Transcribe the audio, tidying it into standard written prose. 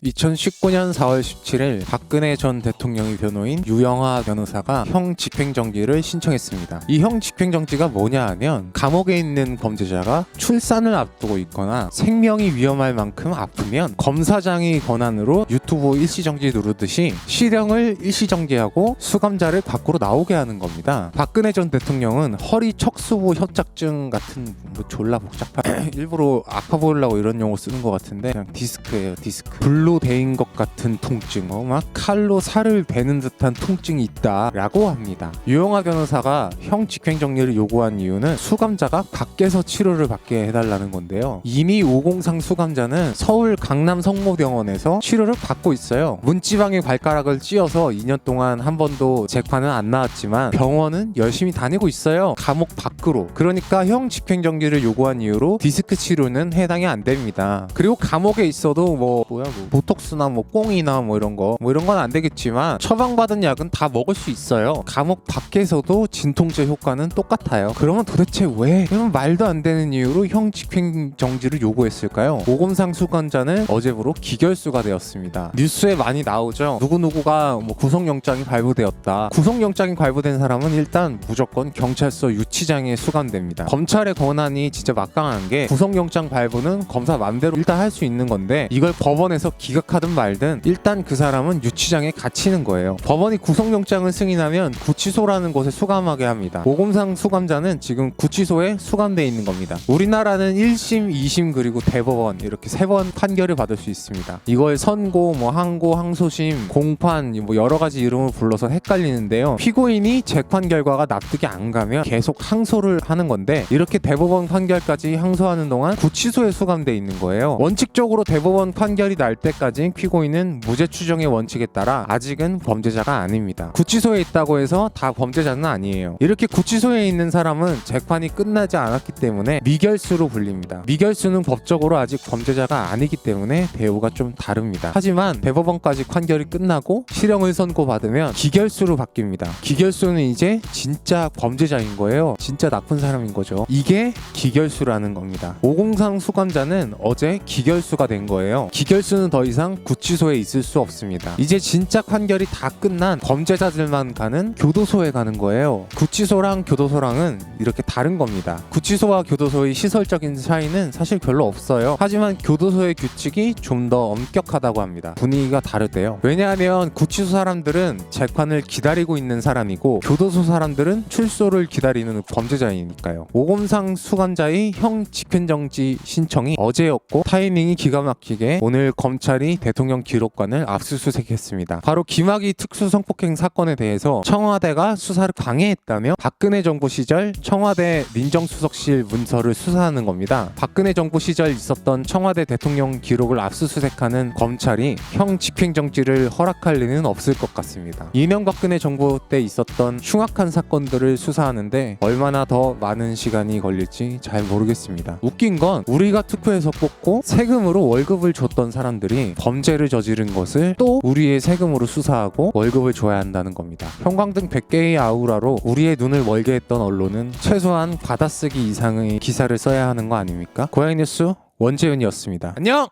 2019년 4월 17일 박근혜 전 대통령의 변호인 유영하 변호사가 형 집행정지를 신청했습니다. 이 형 집행정지가 뭐냐 하면 감옥에 있는 범죄자가 출산을 앞두고 있거나 생명이 위험할 만큼 아프면 검사장의 권한으로 유튜브 일시정지 누르듯이 실형을 일시정지하고 수감자를 밖으로 나오게 하는 겁니다. 박근혜 전 대통령은 허리 척수부 협착증 같은 졸라 복잡한 일부러 아파 보이려고 이런 용어 쓰는 것 같은데 그냥 디스크예요. 디스크. 불로 데인 것 같은 통증, 막 칼로 살을 베는 듯한 통증이 있다라고 합니다. 유영하 변호사가 형 집행정지를 요구한 이유는 수감자가 밖에서 치료를 받게 해달라는 건데요. 이미 503 수감자는 서울 강남 성모병원에서 치료를 받고 있어요. 문지방에 발가락을 찧어서 2년 동안 한 번도 재판은 안 나왔지만 병원은 열심히 다니고 있어요. 감옥 밖으로. 그러니까 형 집행정지를 요구한 이유로 디스크 치료는 해당이 안 됩니다. 그리고 감옥에 있어도 보톡스나 꽁이나 이런 건 안 되겠지만 처방받은 약은 다 먹을 수 있어요. 감옥 밖에서도 진통제 효과는 똑같아요. 그러면 도대체 왜 이런 말도 안 되는 이유로 형 집행정지를 요구했을까요? 오검상 수감자는 어제부로 기결수가 되었습니다. 뉴스에 많이 나오죠. 누구누구가 구속영장이 발부되었다. 구속영장이 발부된 사람은 일단 무조건 경찰서 유치장에 수감됩니다. 검찰의 권한이 진짜 막강한 게 구속영장 발부는 검사 맘대로 일단 할 수 있는 건데 이걸 법원에서 기각하든 말든 일단 그 사람은 유치장에 갇히는 거예요. 법원이 구속영장을 승인하면 구치소라는 곳에 수감하게 합니다. 오검상 수감자는 지금 구치소에 수감되어 있는 겁니다. 우리나라는 1심, 2심 그리고 대법원 이렇게 3번 판결을 받을 수 있습니다. 이걸 선고, 항고, 항소심, 공판 여러 가지 이름을 불러서 헷갈리는데요. 피고인이 재판 결과가 납득이 안 가면 계속 항소를 하는 건데 이렇게 대법원 판결까지 항소하는 동안 구치소에 수감되어 있는 거예요. 원칙적으로 대법원 판결이 날 때까지 피고인은 무죄 추정의 원칙에 따라 아직은 범죄자가 아닙니다. 구치소에 있다고 해서 다 범죄자는 아니에요. 이렇게 구치소에 있는 사람은 재판이 끝나지 않았기 때문에 미결수로 불립니다. 미결수는 법적으로 아직 범죄자가 아니기 때문에 대우가 좀 다릅니다. 하지만 대법원까지 판결이 끝나고 실형을 선고받으면 기결수로 바뀝니다. 기결수는 이제 진짜 범죄자인 거예요. 진짜 나쁜 사람인 거죠. 이게 기결수라는 겁니다. 오공상 수감자는 어제 기결수가 된 거예요. 기결수는 더 이상 구치소에 있을 수 없습니다. 이제 진짜 판결이 다 끝난 범죄자들만 가는 교도소에 가는 거예요. 구치소랑 교도소랑은 이렇게 다른 겁니다. 구치소와 교도소의 시설적인 차이는 사실 별로 없어요. 하지만 교도소의 규칙이 좀 더 엄격하다고 합니다. 분위기가 다르대요. 왜냐하면 구치소 사람들은 재판을 기다리고 있는 사람이고 교도소 사람들은 출소를 기다리는 범죄자이니까요. 오검상 수감자의 형 집행정지 신청이 어제였고 타이밍이 기가 막히게 오늘 검찰이 대통령 기록관을 압수수색했습니다. 바로 김학의 특수성폭행 사건에 대해서 청와대가 수사를 방해했다며 박근혜 정부 시절 청와대 민정수석실 문서를 수사하는 겁니다. 박근혜 정부 시절 있었던 청와대 대통령 기록을 압수수색하는 검찰이 형 집행정지를 허락할 리는 없을 것 같습니다. 이명박근혜 정부 때 있었던 흉악한 사건들을 수사하는데 얼마나 더 많은 시간이 걸릴지 잘 모르겠습니다. 웃긴 건 우리가 투표해서 뽑고 세금으로 월급을 줬던 사람들이 범죄를 저지른 것을 또 우리의 세금으로 수사하고 월급을 줘야 한다는 겁니다. 형광등 100개의 아우라로 우리의 눈을 멀게 했던 언론은 최소한 받아쓰기 이상의 기사를 써야 하는 거 아닙니까? 고양이 뉴스 원재윤이었습니다. 안녕!